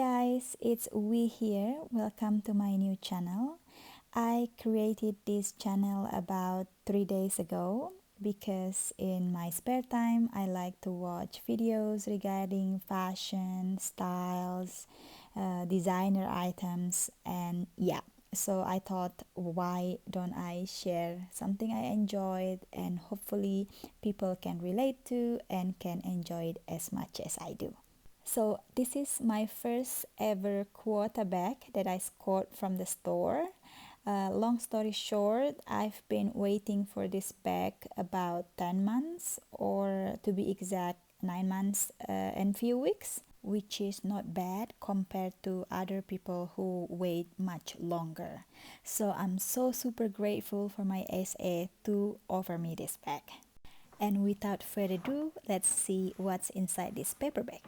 guys, it's We here. Welcome to my new channel. I created this channel about 3 days ago because in my spare time I like to watch videos regarding fashion, styles, designer items, and yeah. So I thought, why don't I share something I enjoyed and hopefully people can relate to and can enjoy it as much as I do. So this is my first ever Quota bag that I scored from the store. Long story short, I've been waiting for this bag about 10 months, or to be exact 9 months and few weeks, which is not bad compared to other people who wait much longer. So I'm so super grateful for my SA to offer me this bag. And without further ado, let's see what's inside this paper bag.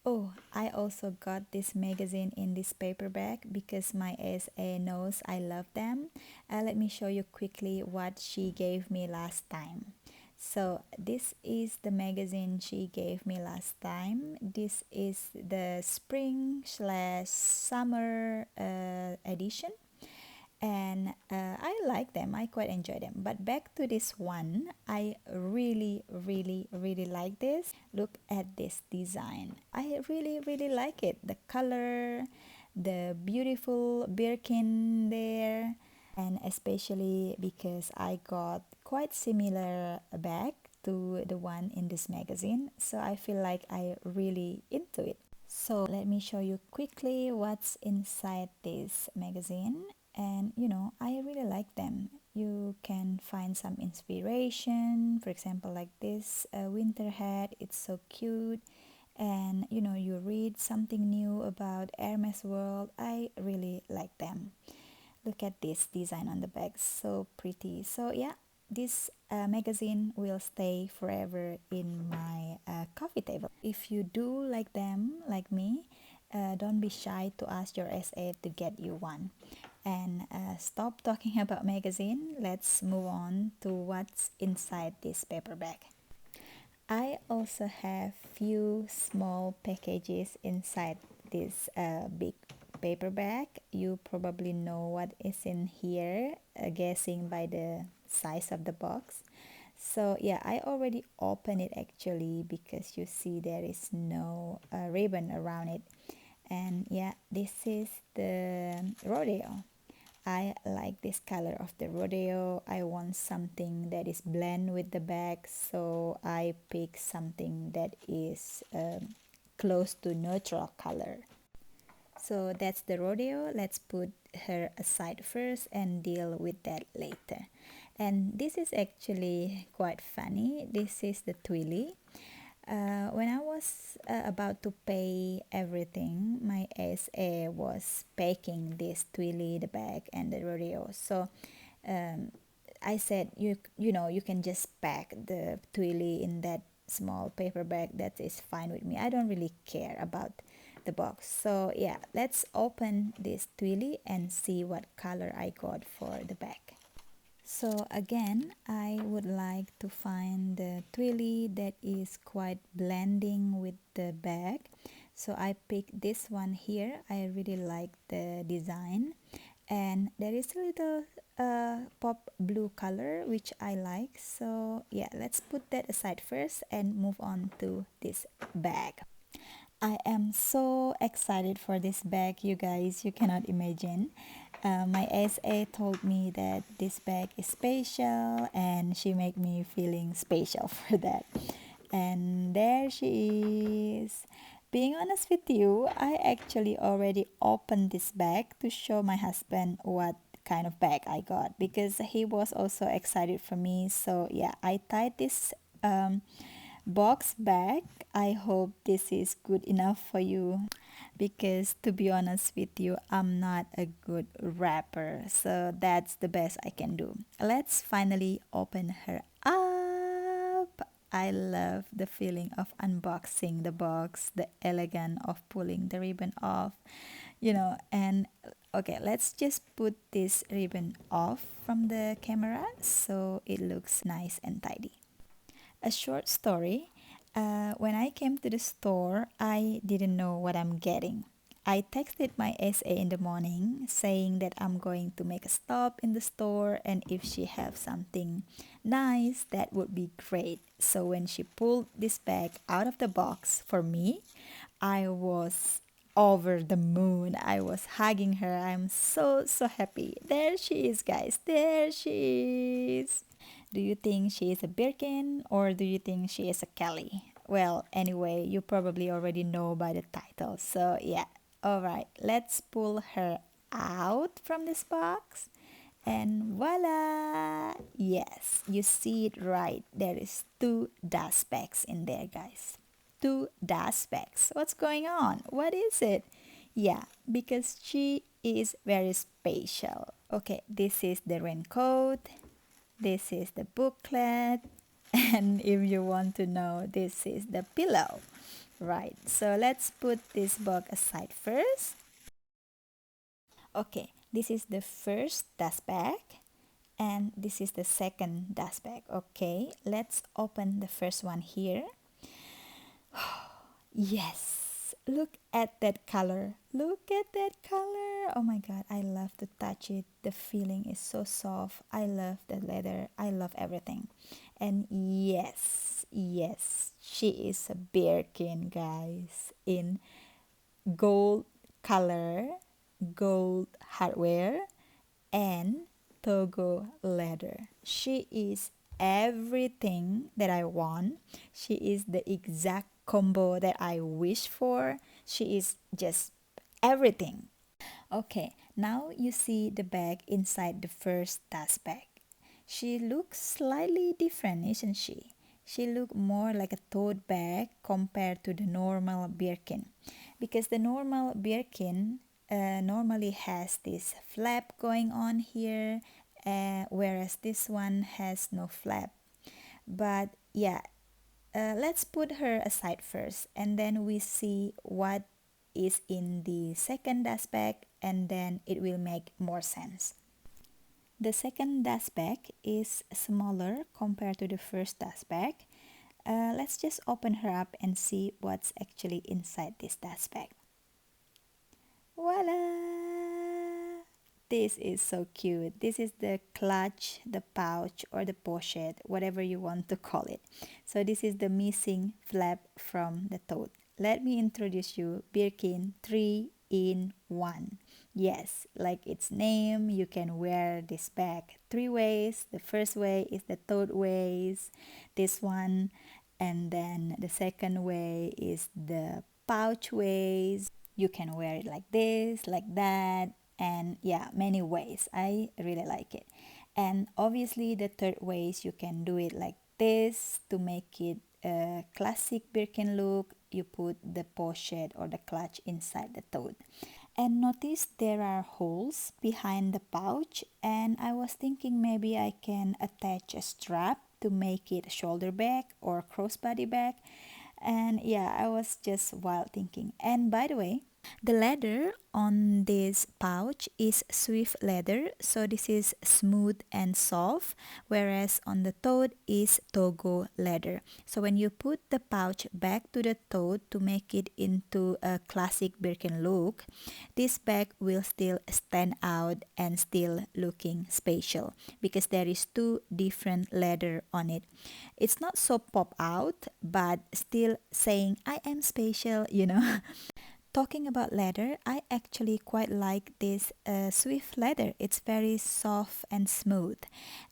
Oh, I also got this magazine in this paperback because my SA knows I love them. Let me show you quickly what she gave me last time. So this is the magazine she gave me last time. This is the spring/summer edition, and I like them. I quite enjoy them. But back to this one, I really like this. Look at this design. I really like it. The color, the beautiful Birkin there, and especially because I got quite similar bag to the one in this magazine, so I feel like I really into it. So let me show you quickly what's inside this magazine. And I really like them. You can find some inspiration, for example, like this winter hat. It's so cute. And you read something new about Hermes world. I really like them. Look at this design on the back, so pretty. So yeah, this magazine will stay forever in my coffee table. If you do like them like me, don't be shy to ask your SA to get you one. And stop talking about magazine. Let's move on to what's inside this paper bag. I also have few small packages inside this big paper bag. You probably know what is in here, guessing by the size of the box. So yeah, I already opened it actually because you see there is no ribbon around it. And yeah, this is the rodeo. I like this color of the rodeo. I want something that is blend with the bag, so I pick something that is close to neutral color. So that's the rodeo. Let's put her aside first and deal with that later. And this is actually quite funny. This is the twilly. When I was about to pay everything, my SA was packing this twilly, the bag, and the rodeo. So um, I said, you can just pack the twilly in that small paper bag. That is fine with me. I don't really care about the box. So yeah, let's open this twilly and see what color I got for the bag. So again, I would like to find the twilly that is quite blending with the bag. So I picked this one here. I really like the design, and there is a little pop blue color which I like. So yeah, let's put that aside first and move on to this bag. I am so excited for this bag, you guys. You cannot imagine. My SA told me that this bag is special, and she made me feeling special for that. And there she is. Being honest with you, I actually already opened this bag to show my husband what kind of bag I got because he was also excited for me. So yeah, I tied this box bag. I hope this is good enough for you because to be honest with you, I'm not a good wrapper, so that's the best I can do. Let's finally open her up. I love the feeling of unboxing the box, the elegance of pulling the ribbon off, and okay, let's just put this ribbon off from the camera so it looks nice and tidy. A short story. When I came to the store, I didn't know what I'm getting. I texted my SA in the morning saying that I'm going to make a stop in the store, and if she have something nice, that would be great. So when she pulled this bag out of the box for me, I was over the moon. I was hugging her. I'm so happy. There she is, guys. There she is. Do you think she is a Birkin or do you think she is a Kelly? Well, anyway, you probably already know by the title. So, yeah. All right, let's pull her out from this box. And voila! Yes, you see it right. There is two dust bags in there, guys. Two dust bags. What's going on? What is it? Yeah, because she is very special. Okay, this is the raincoat. This is the booklet. And if you want to know, this is the pillow. Right, so let's put this book aside first. Okay, this is the first dust bag and this is the second dust bag. Okay, let's open the first one here. Yes, look at that color. Look at that color. Oh my god, I love to touch it. The feeling is so soft. I love the leather. I love everything. And yes, she is a Birkin, guys, in gold color, gold hardware, and Togo leather. She is everything that I want. She is the exact combo that I wish for. She is just everything. Okay, now you see the bag inside the first dust bag. She looks slightly different, isn't she? She looks more like a tote bag compared to the normal Birkin. Because the normal Birkin normally has this flap going on here, whereas this one has no flap. But yeah, let's put her aside first, and then we see what is in the second dust bag, and then it will make more sense. The second dust bag is smaller compared to the first dust bag. Let's just open her up and see what's actually inside this dust bag. Voila! This is so cute. This is the clutch, the pouch, or the pochette, whatever you want to call it. So this is the missing flap from the tote. Let me introduce you Birkin 3 in 1. Yes, like its name, you can wear this bag three ways. The first way is the tote ways, this one, and then the second way is the pouch ways. You can wear it like this, like that, and yeah, many ways. I really like it. And obviously the third ways, you can do it like this to make it a classic Birkin look. You put the pochette or the clutch inside the tote. And notice there are holes behind the pouch, and I was thinking maybe I can attach a strap to make it a shoulder bag or crossbody bag. And yeah, I was just wild thinking. And by the way, the leather on this pouch is Swift leather, so this is smooth and soft, whereas on the tote is Togo leather. So when you put the pouch back to the tote to make it into a classic Birkin look, this bag will still stand out and still looking special because there is two different leather on it. It's not so pop out, but still saying I am special. Talking about leather, I actually quite like this Swift leather. It's very soft and smooth.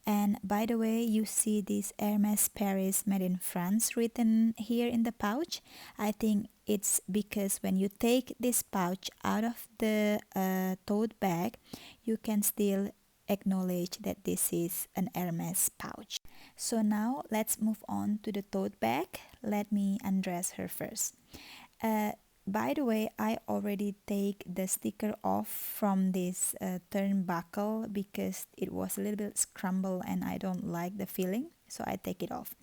And by the way, you see this Hermes Paris made in France written here in the pouch. I think it's because when you take this pouch out of the tote bag, you can still acknowledge that this is an Hermes pouch. So now let's move on to the tote bag. Let me undress her first. By the way, I already take the sticker off from this turnbuckle because it was a little bit scrambled and I don't like the feeling, so I take it off.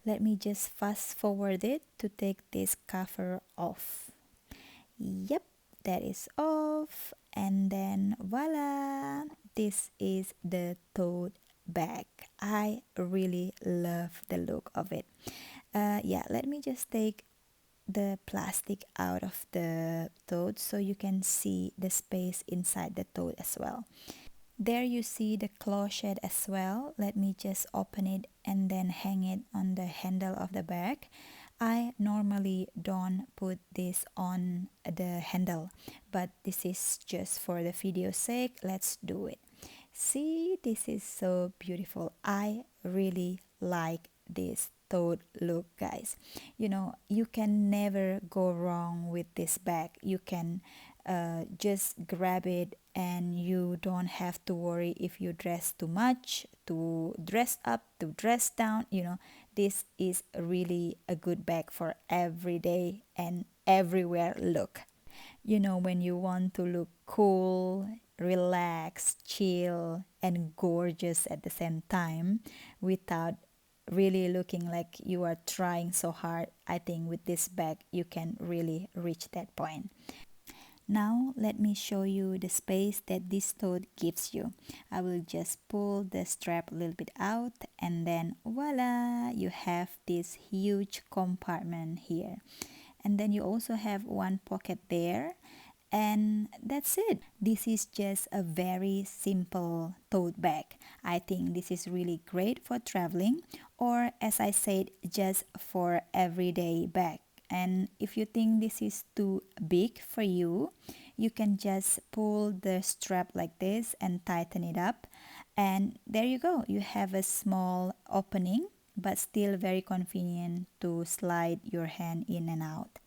Let me just fast forward it to take this cover off. Yep, that is off, and then voila, this is the tote bag. I really love the look of it. Yeah, let me just take the plastic out of the tote so you can see the space inside the tote as well. There you see the clochette as well. Let me just open it and then hang it on the handle of the bag. I normally don't put this on the handle, but this is just for the video's sake. Let's do it. See, this is so beautiful. I really like this tote look, guys. You know, you can never go wrong with this bag. You can just grab it and you don't have to worry if you dress too much, to dress up, to dress down. You know, this is really a good bag for everyday and everywhere look. You know, when you want to look cool, relaxed, chill, and gorgeous at the same time without really looking like you are trying so hard, I think with this bag you can really reach that point. Now let me show you the space that this tote gives you. I will just pull the strap a little bit out and then voila, you have this huge compartment here. And then you also have one pocket there, and that's it. This is just a very simple tote bag. I think this is really great for traveling, or as I said, just for everyday bag. And if you think this is too big for you, you can just pull the strap like this and tighten it up, and there you go. You have a small opening but still very convenient to slide your hand in and out.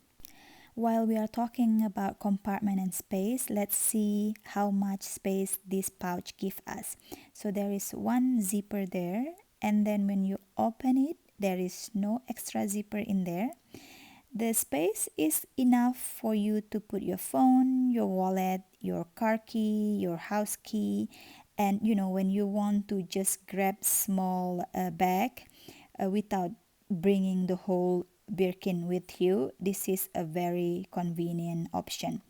While we are talking about compartment and space, let's see how much space this pouch gives us. So there is one zipper there, and then when you open it, there is no extra zipper in there. The space is enough for you to put your phone, your wallet, your car key, your house key, and you know, when you want to just grab small bag without bringing the whole Birkin with you, this is a very convenient option.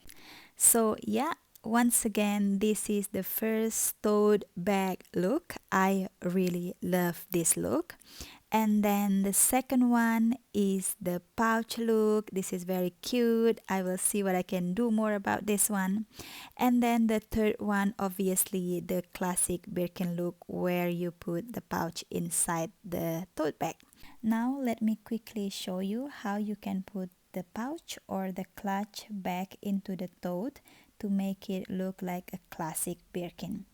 So yeah, once again, this is the first tote bag look. I really love this look. And then the second one is the pouch look. This is very cute. I will see what I can do more about this one. And then the third one, obviously the classic Birkin look where you put the pouch inside the tote bag. Now let me quickly show you how you can put the pouch or the clutch back into the tote to make it look like a classic Birkin.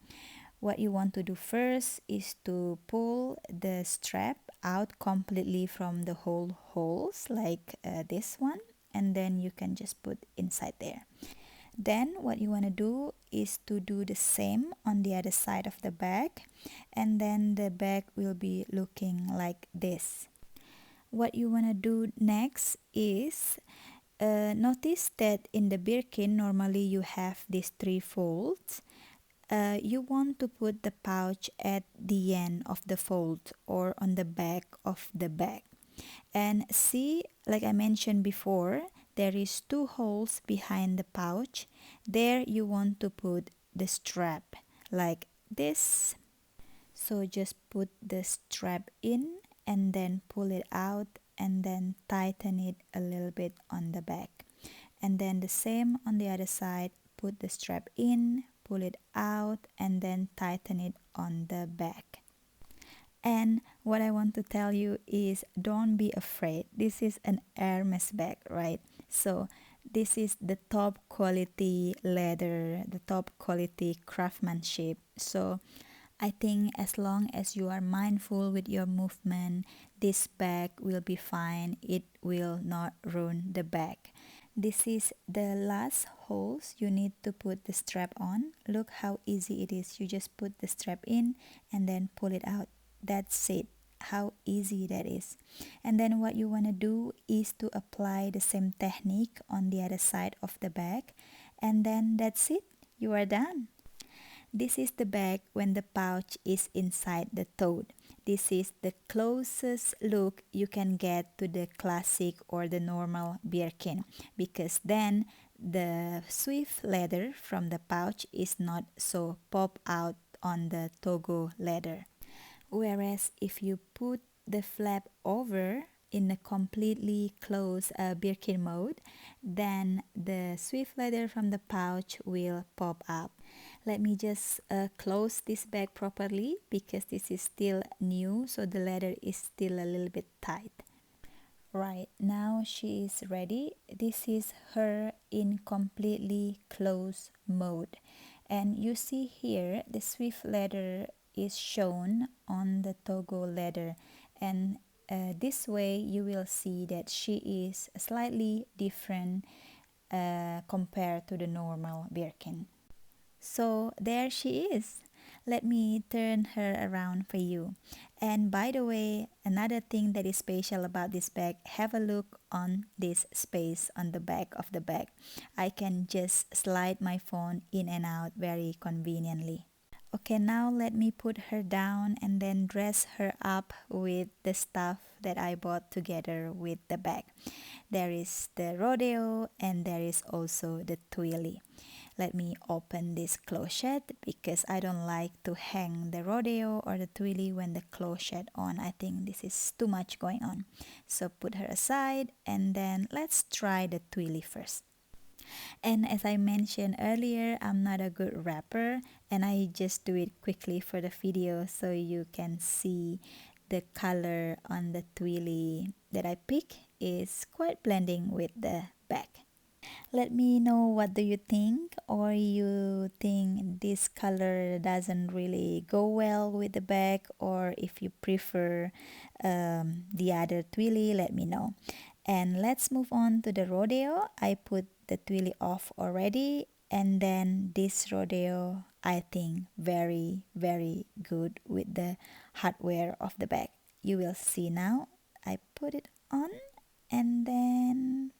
What you want to do first is to pull the strap out completely from the whole holes like this one, and then you can just put inside there. Then what you want to do is to do the same on the other side of the bag, and then the bag will be looking like this. What you want to do next is notice that in the Birkin normally you have these three folds. You want to put the pouch at the end of the fold or on the back of the bag. And see, like I mentioned before, there is two holes behind the pouch. There you want to put the strap like this. So just put the strap in and then pull it out and then tighten it a little bit on the back. And then the same on the other side, put the strap in, pull it out, and then tighten it on the back. And what I want to tell you is don't be afraid. This is an Hermes bag, right? So this is the top quality leather, the top quality craftsmanship. So I think as long as you are mindful with your movement, this bag will be fine. It will not ruin the bag. This is the last holes you need to put the strap on. Look how easy it is. You just put the strap in and then pull it out. That's it. How easy that is. And then what you want to do is to apply the same technique on the other side of the bag. And then that's it. You are done. This is the bag when the pouch is inside the tote. This is the closest look you can get to the classic or the normal Birkin, because then the swift leather from the pouch is not so pop out on the Togo leather. Whereas if you put the flap over, in a completely closed Birkin mode, then the swift leather from the pouch will pop up. Let me just close this bag properly because this is still new, so the leather is still a little bit tight. Right, now she is ready. This is her in completely closed mode. And you see here the swift leather is shown on the Togo leather, and this way you will see that she is slightly different compared to the normal Birkin. So there she is. Let me turn her around for you. And by the way, another thing that is special about this bag, have a look on this space on the back of the bag. I can just slide my phone in and out very conveniently. Okay, now let me put her down and then dress her up with the stuff that I bought together with the bag. There is the rodeo and there is also the twilly. Let me open this closet because I don't like to hang the rodeo or the twilly when the closet on. I think this is too much going on. So put her aside and then let's try the twilly first. And as I mentioned earlier, I'm not a good rapper and I just do it quickly for the video so you can see the color on the twilly that I pick is quite blending with the bag. Let me know what do you think, or you think this color doesn't really go well with the bag, or if you prefer the other twilly, let me know. And let's move on to the rodeo. I put the twilly off already, and then this rodeo I think very good with the hardware of the bag. You will see now. I put it on and then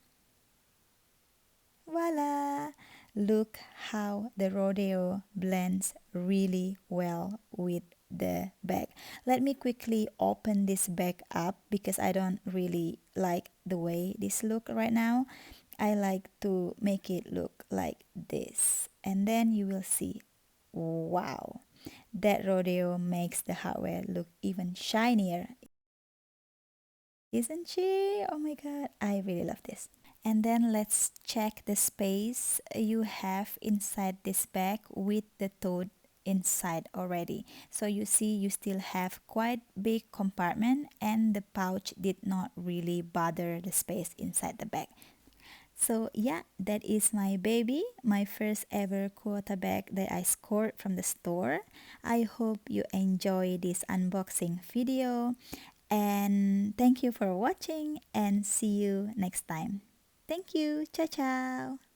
voila! Look how the rodeo blends really well with the bag. Let me quickly open this bag up because I don't really like the way this look right now. I like to make it look like this, and then you will see, wow, that rodeo makes the hardware look even shinier, isn't she? Oh my god, I really love this. And then let's check the space you have inside this bag with the tote inside already. So you see you still have quite big compartment and the pouch did not really bother the space inside the bag. So yeah, that is my baby, my first ever Quota bag that I scored from the store. I hope you enjoy this unboxing video and thank you for watching and see you next time. Thank you. Ciao, ciao.